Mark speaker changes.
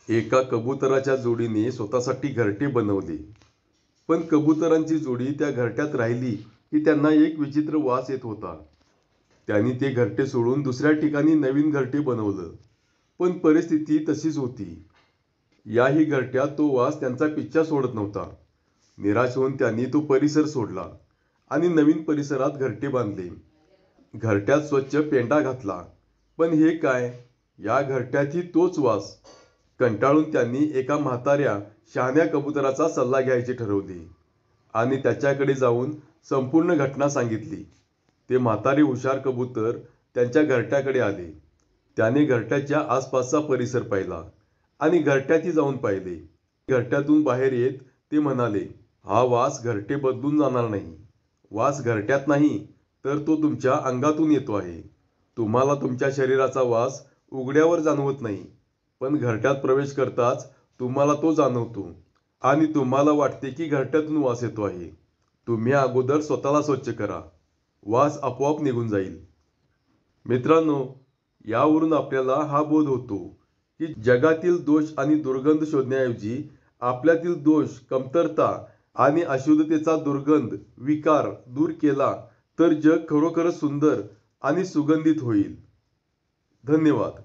Speaker 1: एका कबुतराच्या जोडीने स्वतःसाठी घरटे बनवले. पण कबुतरांची जोडी त्या घरट्यात राहिली की त्यांना एक विचित्र वास येत होता. त्यांनी ते घरटे सोडून दुसऱ्या ठिकाणी नवीन घरटे बनवलं. पण परिस्थिती तशीच होती. याही घरट्यात तो वास त्यांचा पिच्छा सोडत नव्हता. निराश होऊन त्यांनी तो परिसर सोडला आणि नवीन परिसरात घरटे बांधले. घरट्यात स्वच्छ पेंडा घातला. पण हे काय? या घरट्यातही तोच वास. कंटाळून त्यांनी एका म्हाताऱ्या शहाण्या कबुतराचा सल्ला घ्यायचे ठरवले आणि त्याच्याकडे जाऊन संपूर्ण घटना सांगितली. ते म्हातारे हुशार कबूतर त्यांच्या घरट्याकडे आले. त्याने घरट्याच्या आसपासचा परिसर पाहिला आणि घरट्यातही जाऊन पाहिले. घरट्यातून बाहेर येत ते म्हणाले, हा वास घरटे बदलून जाणार नाही. वास घरट्यात नाही तर तो तुमच्या अंगातून येतो आहे. तुम्हाला तुमच्या शरीराचा वास उघड्यावर जाणवत नाही, पण घरट्यात प्रवेश करताच तुम्हाला तो जाणवतो आणि तुम्हाला वाटते की घरट्यातून वास येतो आहे. तुम्ही अगोदर स्वतःला स्वच्छ करा. वास आपोआप निघून जाईल. मित्रांनो, यावरून आपल्याला हा बोध होतो की जगातील दोष आणि दुर्गंध शोधण्याऐवजी आपल्यातील दोष, कमतरता आणि अशुद्धतेचा दुर्गंध, विकार दूर केला तर जग खरोखरच सुंदर आणि सुगंधित होईल. धन्यवाद.